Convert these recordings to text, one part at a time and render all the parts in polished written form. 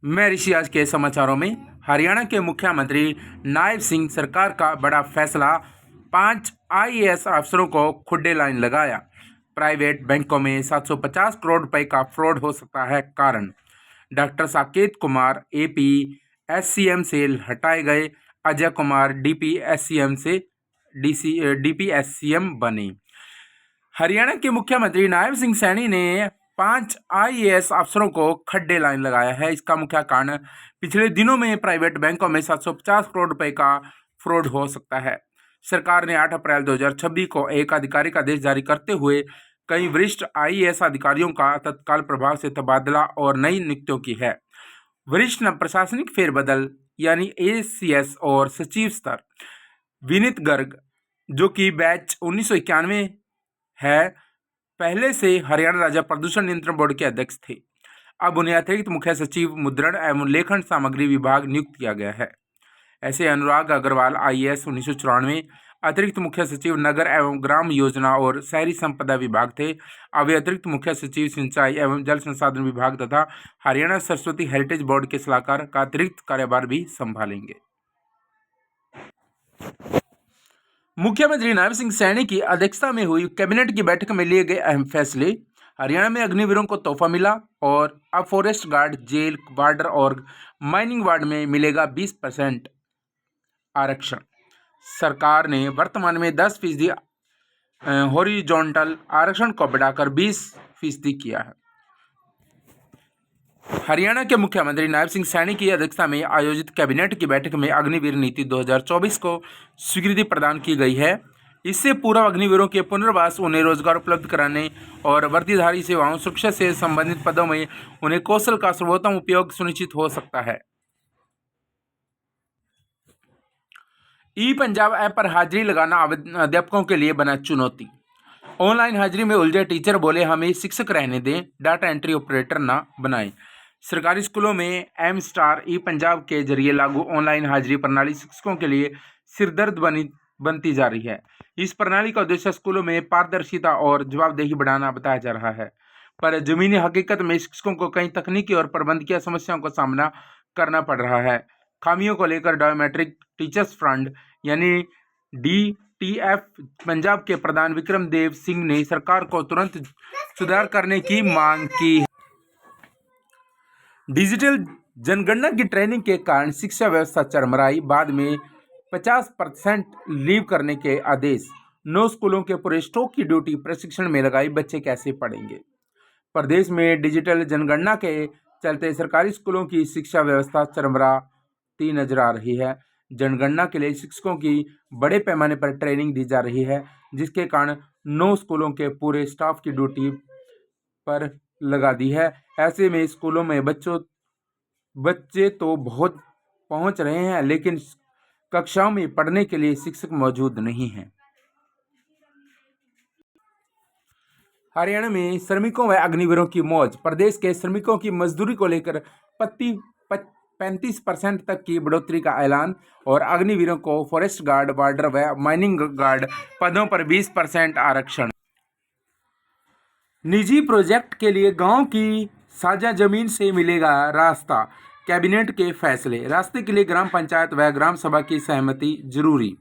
मैं ऋषि आज के समाचारों में हरियाणा के मुख्यमंत्री नायब सिंह सरकार का बड़ा फैसला। 5 आईएएस अफसरों को खुड्डे लाइन लगाया। प्राइवेट बैंकों में 750 करोड़ रुपए का फ्रॉड हो सकता है कारण। Doctor Saket Kumar AP SCM से हटाए गए। अजय कुमार डीपीएससीएम से डीपीएससीएम बने। हरियाणा के मुख्यमंत्री नायब सिंह सैनी ने 5 आईएएस अफसरों को खड्डे लाइन लगाया है। इसका मुख्य कारण पिछले दिनों में प्राइवेट बैंकों में 750 करोड़ रुपए का फ्रॉड हो सकता है। सरकार ने 8 अप्रैल 2026 को एक आधिकारिक आदेश जारी करते हुए कई वरिष्ठ आईएएस अधिकारियों का तत्काल प्रभाव से तबादला और नई नियुक्तियों की है। वरिष्ठ प्रशासनिक फेरबदल यानी एसीएस और सचिव स्तर। विनीत गर्ग, जो कि बैच 1991 है, पहले से हरियाणा राज्य प्रदूषण नियंत्रण बोर्ड के अध्यक्ष थे। अब उन्हें अतिरिक्त मुख्य सचिव मुद्रण एवं लेखन सामग्री विभाग नियुक्त किया गया है। ऐसे अनुराग अग्रवाल आईएएस 1994 अतिरिक्त मुख्य सचिव नगर एवं ग्राम योजना और शहरी संपदा विभाग थे। अब वे अतिरिक्त मुख्य सचिव सिंचाई एवं जल संसाधन विभाग तथा हरियाणा सरस्वती हेरिटेज बोर्ड के सलाहकार का अतिरिक्त कार्यभार भी संभालेंगे। मुख्यमंत्री नायब सिंह सैनी की अध्यक्षता में हुई कैबिनेट की बैठक में लिए गए अहम फैसले। हरियाणा में अग्निवीरों को तोहफा मिला और अब फॉरेस्ट गार्ड, जेल, बॉर्डर और माइनिंग वार्ड में मिलेगा 20% आरक्षण। सरकार ने वर्तमान में 10% हॉरिजॉन्टल आरक्षण को बढ़ाकर 20% किया है। हरियाणा के मुख्यमंत्री नायब सिंह सैनी की अध्यक्षता में आयोजित कैबिनेट की बैठक में अग्निवीर नीति 2024 को स्वीकृति प्रदान की गई है। इससे पूर्व अग्निवीरों के पुनर्वास, उन्हें रोजगार उपलब्ध कराने और वर्दीधारी सेवाओं सुरक्षा से संबंधित पदों में उन्हें कौशल का सर्वोत्तम उपयोग सुनिश्चित हो सकता है। ई पंजाब ऐप पर हाजिरी लगाना अध्यापकों के लिए बना चुनौती। ऑनलाइन हाजिरी में उलझे टीचर बोले, हमें शिक्षक रहने दें, डाटा एंट्री ऑपरेटर ना बनाएं। सरकारी स्कूलों में एम स्टार ई पंजाब के जरिए लागू ऑनलाइन हाजिरी प्रणाली शिक्षकों के लिए सिरदर्द बनती जा रही है। इस प्रणाली का उद्देश्य स्कूलों में पारदर्शिता और जवाबदेही बढ़ाना बताया जा रहा है, पर जमीनी हकीकत में शिक्षकों को कई तकनीकी और प्रबंधकीय समस्याओं का सामना करना पड़ रहा है। खामियों को लेकर बायोमेट्रिक टीचर्स फ्रंट यानी DTF पंजाब के प्रधान विक्रम देव सिंह ने सरकार को तुरंत सुधार करने की मांग की है। डिजिटल जनगणना की ट्रेनिंग के कारण शिक्षा व्यवस्था चरमराई, बाद में 50% लीव करने के आदेश। 9 स्कूलों के पूरे स्टॉक की ड्यूटी प्रशिक्षण में लगाई, बच्चे कैसे पढ़ेंगे। प्रदेश में डिजिटल जनगणना के चलते सरकारी स्कूलों की शिक्षा व्यवस्था चरमराती नजर आ रही है। जनगणना के लिए शिक्षकों की बड़े पैमाने पर ट्रेनिंग दी जा रही है, जिसके कारण 9 स्कूलों के पूरे स्टाफ की ड्यूटी पर लगा दी है। ऐसे में स्कूलों में बच्चे तो बहुत पहुंच रहे हैं, लेकिन कक्षाओं में पढ़ने के लिए शिक्षक मौजूद नहीं हैं। हरियाणा में श्रमिकों व अग्निवीरों की मौज। प्रदेश के श्रमिकों की मजदूरी को लेकर 35% तक की बढ़ोतरी का ऐलान और अग्निवीरों को फॉरेस्ट गार्ड, बॉर्डर व माइनिंग गार्ड पदों पर 20% आरक्षण। निजी प्रोजेक्ट के लिए गांव की साझा जमीन से मिलेगा रास्ता। कैबिनेट के फैसले। रास्ते के लिए ग्राम पंचायत व ग्राम सभा की सहमति जरूरी।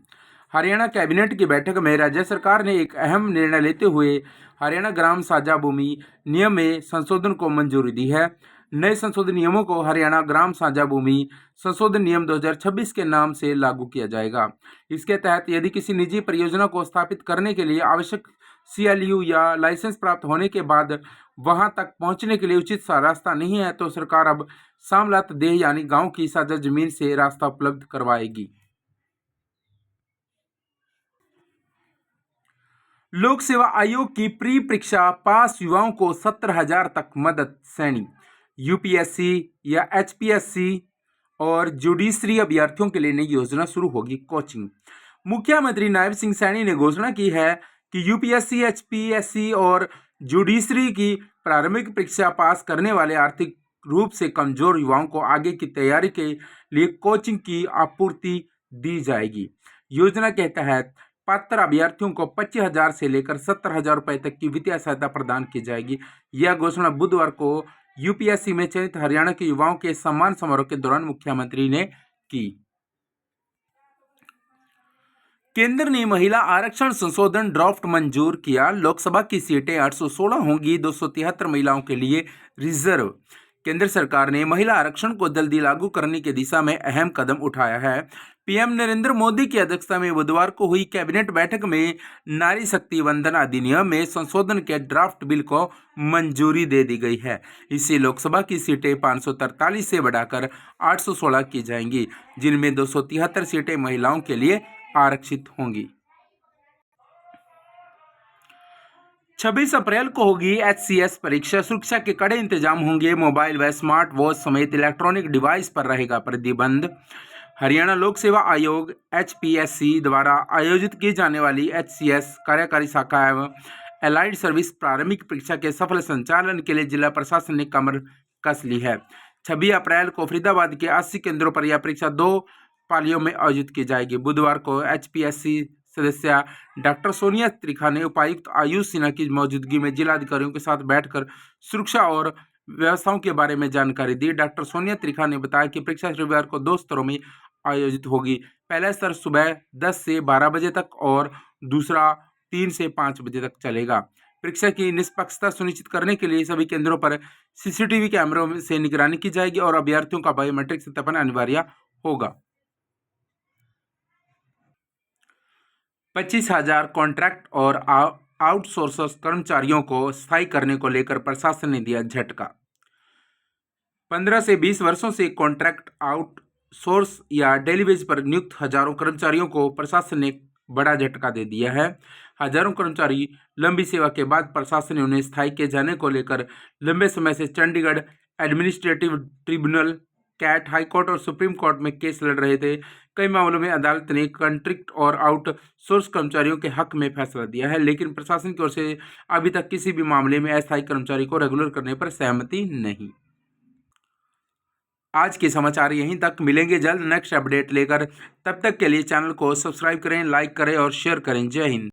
हरियाणा कैबिनेट की बैठक में राज्य सरकार ने एक अहम निर्णय लेते हुए हरियाणा ग्राम साझा भूमि नियम में संशोधन को मंजूरी दी है। नए संशोधित नियमों को हरियाणा ग्राम साझा भूमि संशोधन नियम 2026 के नाम से लागू किया जाएगा। इसके तहत यदि किसी निजी परियोजना को स्थापित करने के लिए आवश्यक CLU या लाइसेंस प्राप्त होने के बाद वहां तक पहुंचने के लिए उचित सा रास्ता नहीं है, तो सरकार अब सामलात देह यानी गांव की साझा जमीन से रास्ता उपलब्ध करवाएगी। लोक सेवा आयोग की प्री परीक्षा पास युवाओं को 70,000 तक मदद। सैनी। UPSC या HPSC और जुडिशरी अभ्यर्थियों के लिए नई योजना शुरू होगी, कोचिंग। मुख्यमंत्री नायब सिंह सैनी ने घोषणा की है कि UPSC, HPSC और जुडिशरी की प्रारंभिक परीक्षा पास करने वाले आर्थिक रूप से कमजोर युवाओं को आगे की तैयारी के लिए कोचिंग की आपूर्ति दी जाएगी। योजना के तहत पात्र अभ्यर्थियों को 25,000 से लेकर 70,000 रुपए तक की वित्तीय सहायता प्रदान की जाएगी। यह घोषणा बुधवार को यूपीएससी में चयनित हरियाणा के युवाओं के सम्मान समारोह के दौरान मुख्यमंत्री ने की। केंद्र ने महिला आरक्षण संशोधन ड्राफ्ट मंजूर किया। लोकसभा की सीटें 816 होंगी, 273 महिलाओं के लिए रिजर्व। केंद्र सरकार ने महिला आरक्षण को जल्दी लागू करने की दिशा में अहम कदम उठाया है। पीएम नरेंद्र मोदी की अध्यक्षता में बुधवार को हुई कैबिनेट बैठक में नारी शक्ति वंदन अधिनियम में संशोधन के ड्राफ्ट बिल को मंजूरी दे दी गई है। इससे लोकसभा की सीटें 543 से बढ़ाकर 816 की जाएंगी, जिनमें 273 सीटें महिलाओं के लिए आरक्षित होंगी। 26 अप्रैल को होगी HCS परीक्षा। सुरक्षा के कड़े इंतजाम होंगे। मोबाइल व स्मार्ट वॉच समेत इलेक्ट्रॉनिक डिवाइस पर रहेगा प्रतिबंध। हरियाणा लोक सेवा आयोग HPSC द्वारा आयोजित की जाने वाली HCS कार्यकारी शाखा एवं एलाइड सर्विस प्रारंभिक परीक्षा के सफल संचालन के लिए जिला प्रशासन ने कमर कस ली है। 26 अप्रैल को फरीदाबाद के 80 केंद्रों पर यह परीक्षा 2 पालियों में आयोजित की जाएगी। बुधवार को HPSC सदस्य डॉक्टर सोनिया त्रिखा ने उपायुक्त आयुष सिन्हा की मौजूदगी में जिला अधिकारियों के साथ बैठकर सुरक्षा और व्यवस्थाओं के बारे में जानकारी दी। डॉक्टर सोनिया त्रिखा ने बताया कि परीक्षा रविवार को 2 स्तरों में आयोजित होगी। पहला स्तर सुबह 10 से 12 बजे तक और दूसरा 3 से 5 बजे तक चलेगा। परीक्षा की निष्पक्षता सुनिश्चित करने के लिए सभी केंद्रों पर CCTV कैमरों से निगरानी की जाएगी और अभ्यर्थियों का बायोमेट्रिक सत्यापन अनिवार्य होगा। 25,000 कॉन्ट्रैक्ट और आउटसोर्स कर्मचारियों को स्थायी करने को लेकर प्रशासन ने दिया झटका। 15 से 20 वर्षों से कॉन्ट्रैक्ट, आउटसोर्स या डेली वेज पर नियुक्त हजारों कर्मचारियों को प्रशासन ने बड़ा झटका दे दिया है। हजारों कर्मचारी लंबी सेवा के बाद प्रशासन ने उन्हें स्थायी किए जाने को लेकर लंबे समय से Chandigarh administrative tribunal, CAT, high court और सुप्रीम कोर्ट में केस लड़ रहे थे। कई मामलों में अदालत ने कॉन्ट्रैक्ट और आउटसोर्स कर्मचारियों के हक में फैसला दिया है, लेकिन प्रशासन की ओर से अभी तक किसी भी मामले में अस्थायी कर्मचारी को रेगुलर करने पर सहमति नहीं। आज के समाचार यहीं तक। मिलेंगे जल्द नेक्स्ट अपडेट लेकर। तब तक के लिए चैनल को सब्सक्राइब करें, लाइक करें और शेयर करें। जय हिंद।